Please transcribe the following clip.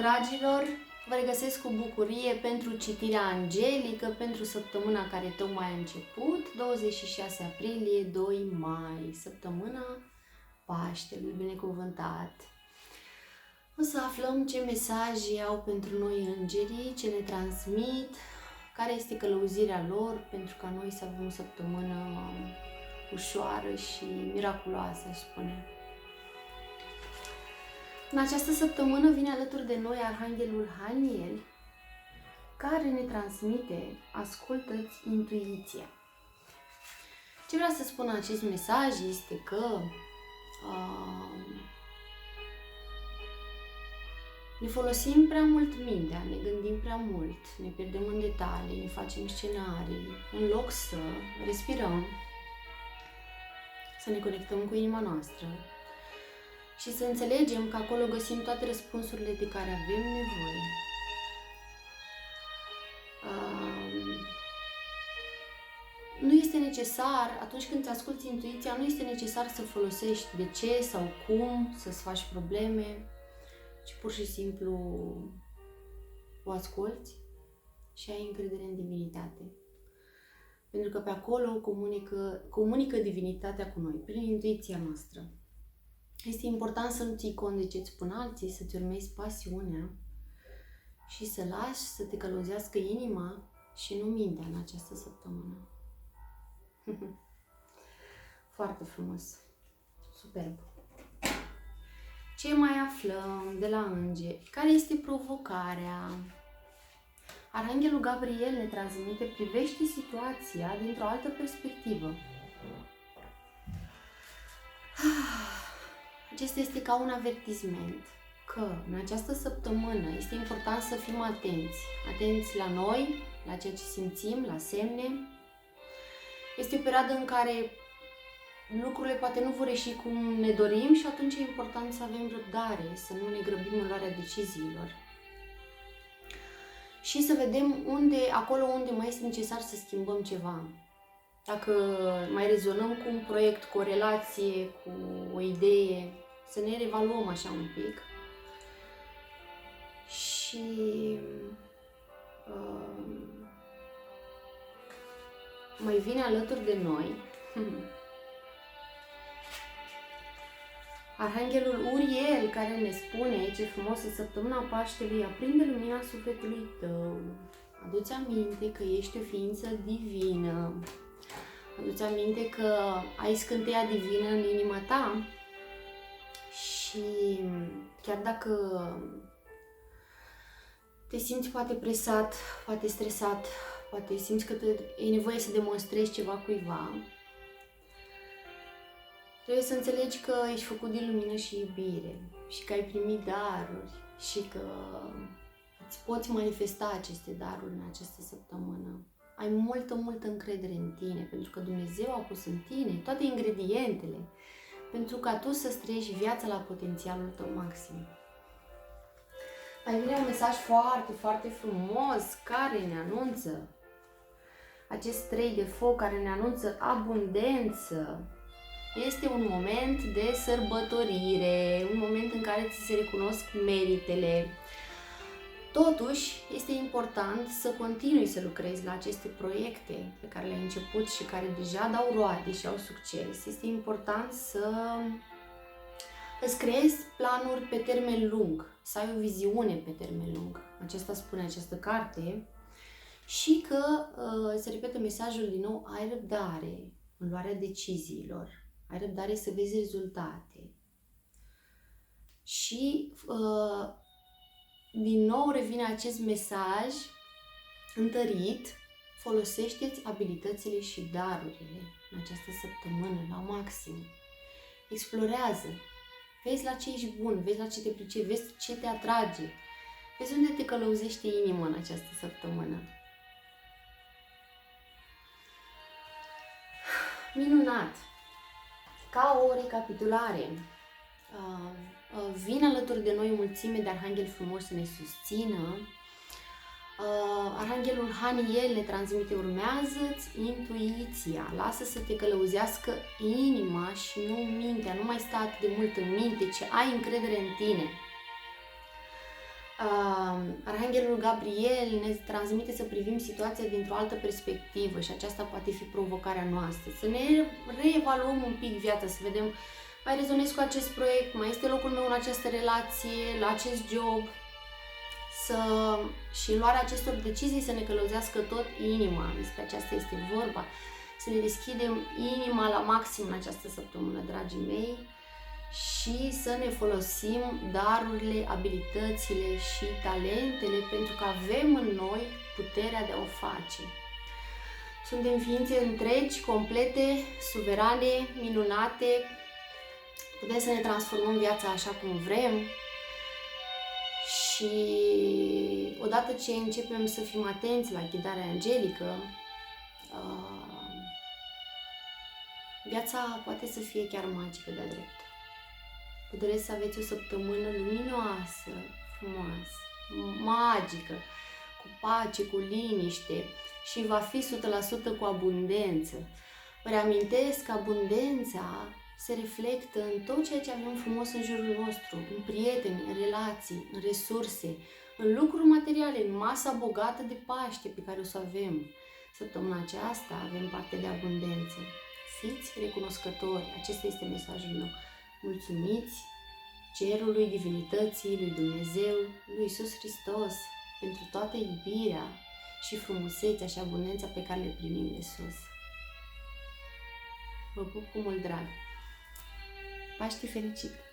Dragilor, vă regăsesc cu bucurie pentru citirea angelică pentru săptămâna care tocmai a început, 26 aprilie, 2 mai, săptămâna Paștelui binecuvântat. O să aflăm ce mesaje au pentru noi îngerii, ce ne transmit, care este călăuzirea lor pentru ca noi să avem o săptămână ușoară și miraculoasă, aș spune. În această săptămână vine alături de noi Arhanghelul Haniel, care ne transmite: ascultă-ți intuiția. Ce vrea să spună acest mesaj este că ne folosim prea mult mintea, ne gândim prea mult, ne pierdem în detalii, ne facem scenarii, în loc să respirăm, să ne conectăm cu inima noastră și să înțelegem că acolo găsim toate răspunsurile de care avem nevoie. Nu este necesar, atunci când îți asculți intuiția, nu este necesar să folosești de ce sau cum, să-ți faci probleme, ci pur și simplu o asculți și ai încredere în divinitate. Pentru că pe acolo comunică divinitatea cu noi, prin intuiția noastră. Este important să nu ții cont de ce-ți spun alții, să-ți urmezi pasiunea și să lași să te călăuzească inima și nu mintea în această săptămână. Foarte frumos. Superb. Ce mai aflăm de la îngeri? Care este provocarea? Arhanghelul Gabriel ne transmite: privește situația dintr-o altă perspectivă. Acesta este ca un avertisment că în această săptămână este important să fim atenți. Atenți la noi, la ceea ce simțim, la semne. Este o perioadă în care lucrurile poate nu vor ieși cum ne dorim și atunci e important să avem răbdare, să nu ne grăbim în luarea deciziilor. Și să vedem acolo unde mai este necesar să schimbăm ceva. Dacă mai rezonăm cu un proiect, cu o relație, cu o idee, să ne reevaluăm așa un pic. Și mai vine alături de noi Arhanghelul Uriel, care ne spune: ce frumos e săptămâna Paștelui, aprinde lumina sufletului tău. Adu-ți aminte că ești o ființă divină. Adu-ți aminte că ai scânteia divină în inima ta și chiar dacă te simți poate presat, poate stresat, poate simți că e nevoie să demonstrezi ceva cuiva, trebuie să înțelegi că ești făcut din lumină și iubire și că ai primit daruri și că îți poți manifesta aceste daruri în această săptămână. Ai multă încredere în tine, pentru că Dumnezeu a pus în tine toate ingredientele pentru ca tu să-ți trăiești viața la potențialul tău maxim. Mai vine un mesaj foarte frumos care ne anunță acest 3 de foc, care ne anunță abundență. Este un moment de sărbătorire, un moment în care ți se recunosc meritele. Totuși, este important să continui să lucrezi la aceste proiecte pe care le-ai început și care deja dau roade și au succes. Este important să îți creezi planuri pe termen lung, să ai o viziune pe termen lung. Aceasta spune această carte. Și că, se repetă mesajul din nou, ai răbdare în luarea deciziilor. Ai răbdare să vezi rezultate. Și din nou revine acest mesaj întărit: folosește-ți abilitățile și darurile în această săptămână la maxim. Explorează. Vezi la ce ești bun, vezi la ce te pricepi, vezi ce te atrage. Vezi unde te călăuzește inima în această săptămână. Minunat! Ca o recapitulare, vin alături de noi o mulțime de arhangheli frumoși să ne susțină. Arhanghelul Haniel ne transmite: urmează-ți intuiția, lasă să te călăuzească inima și nu mintea, nu mai sta atât de mult în minte, ci ai încredere în tine. Arhanghelul Gabriel ne transmite să privim situația dintr-o altă perspectivă și aceasta poate fi provocarea noastră. Să ne reevaluăm un pic viața, să vedem, mai rezonez cu acest proiect, mai este locul meu în această relație, la acest job, și în luarea acestor decizii să ne călăuzească tot inima, despre aceasta este vorba, să ne deschidem inima la maxim în această săptămână, dragii mei, și să ne folosim darurile, abilitățile și talentele, pentru că avem în noi puterea de a o face. Suntem ființe întregi, complete, suverane, minunate, putem să ne transformăm viața așa cum vrem și odată ce începem să fim atenți la ghidarea angelică, viața poate să fie chiar magică de-a dreptul. Vă doresc să aveți o săptămână luminoasă, frumoasă, magică, cu pace, cu liniște și va fi 100% cu abundență. Vă reamintesc că abundența se reflectă în tot ceea ce avem frumos în jurul nostru, în prieteni, în relații, în resurse, în lucruri materiale, în masa bogată de Paște pe care o să avem. Săptămâna aceasta avem parte de abundență. Fiți recunoscători, acesta este mesajul meu. Mulțumiți Cerului, Divinității, lui Dumnezeu, lui Iisus Hristos, pentru toată iubirea și frumusețea și abundența pe care le primim de sus. Vă pup cu mult drag! Paște fericit!